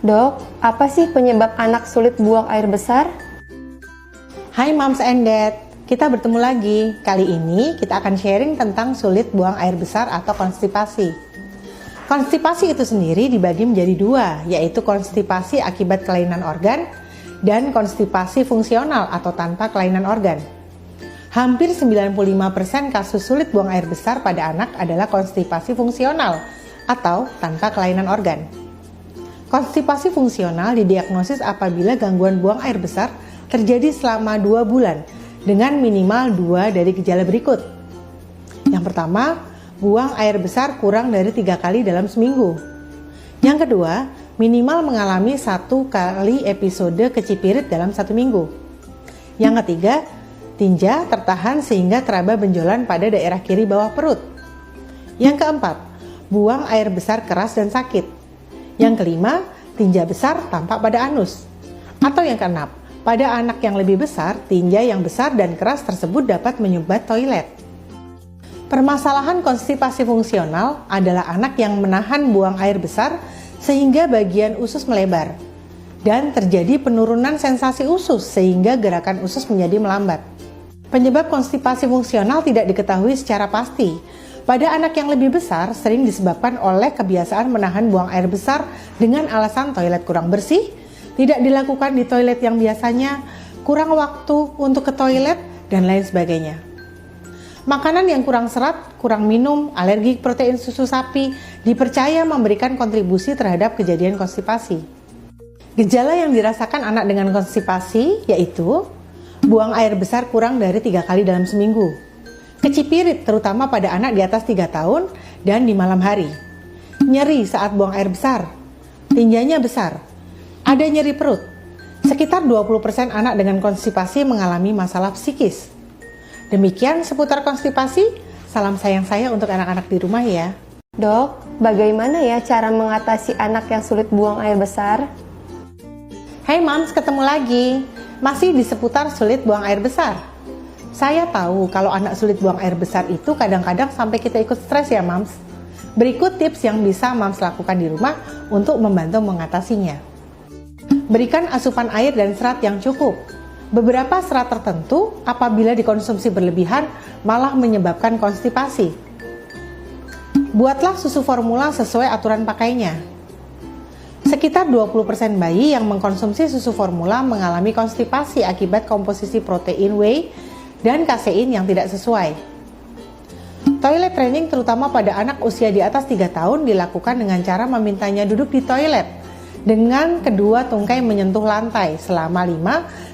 Dok, apa sih penyebab anak sulit buang air besar? Hai Moms and Dad, kita bertemu lagi. Kali ini kita akan sharing tentang sulit buang air besar atau konstipasi. Konstipasi itu sendiri dibagi menjadi dua, yaitu konstipasi akibat kelainan organ dan konstipasi fungsional atau tanpa kelainan organ. Hampir 95% kasus sulit buang air besar pada anak adalah konstipasi fungsional atau tanpa kelainan organ. Konstipasi fungsional didiagnosis apabila gangguan buang air besar terjadi selama 2 bulan dengan minimal 2 dari gejala berikut. Yang pertama, buang air besar kurang dari 3 kali dalam seminggu. Yang kedua, minimal mengalami 1 kali episode kecipirit dalam 1 minggu. Yang ketiga, tinja tertahan sehingga teraba benjolan pada daerah kiri bawah perut. Yang keempat, buang air besar keras dan sakit. Yang kelima, tinja besar tampak pada anus. Atau yang keenam, pada anak yang lebih besar, tinja yang besar dan keras tersebut dapat menyumbat toilet. Permasalahan konstipasi fungsional adalah anak yang menahan buang air besar sehingga bagian usus melebar. Dan terjadi penurunan sensasi usus sehingga gerakan usus menjadi melambat. Penyebab konstipasi fungsional tidak diketahui secara pasti. Pada anak yang lebih besar sering disebabkan oleh kebiasaan menahan buang air besar dengan alasan toilet kurang bersih, tidak dilakukan di toilet yang biasanya, kurang waktu untuk ke toilet, dan lain sebagainya. Makanan yang kurang serat, kurang minum, alergi protein susu sapi dipercaya memberikan kontribusi terhadap kejadian konstipasi. Gejala yang dirasakan anak dengan konstipasi yaitu buang air besar kurang dari 3 kali dalam seminggu. Kecipirit terutama pada anak di atas 3 tahun dan di malam hari. Nyeri saat buang air besar. Tinjanya besar. Ada nyeri perut. Sekitar 20% anak dengan konstipasi mengalami masalah psikis. Demikian seputar konstipasi. Salam sayang saya untuk anak-anak di rumah ya. Dok, bagaimana ya cara mengatasi anak yang sulit buang air besar? Hai Moms, ketemu lagi. Masih di seputar sulit buang air besar. Saya tahu kalau anak sulit buang air besar itu kadang-kadang sampai kita ikut stres ya Moms. Berikut tips yang bisa Moms lakukan di rumah untuk membantu mengatasinya. Berikan asupan air dan serat yang cukup. Beberapa serat tertentu apabila dikonsumsi berlebihan malah menyebabkan konstipasi. Buatlah susu formula sesuai aturan pakainya. Sekitar 20% bayi yang mengkonsumsi susu formula mengalami konstipasi akibat komposisi protein whey dan kasein yang tidak sesuai. Toilet training terutama pada anak usia di atas 3 tahun dilakukan dengan cara memintanya duduk di toilet dengan kedua tungkai menyentuh lantai selama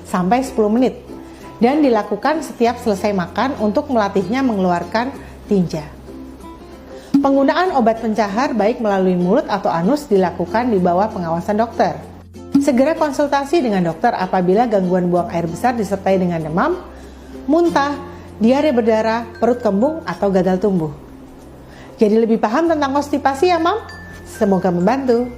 5-10 menit dan dilakukan setiap selesai makan untuk melatihnya mengeluarkan tinja. Penggunaan obat pencahar baik melalui mulut atau anus dilakukan di bawah pengawasan dokter. Segera konsultasi dengan dokter apabila gangguan buang air besar disertai dengan demam, muntah, diare berdarah, perut kembung, atau gagal tumbuh. Jadi lebih paham tentang konstipasi ya Mom? Semoga membantu.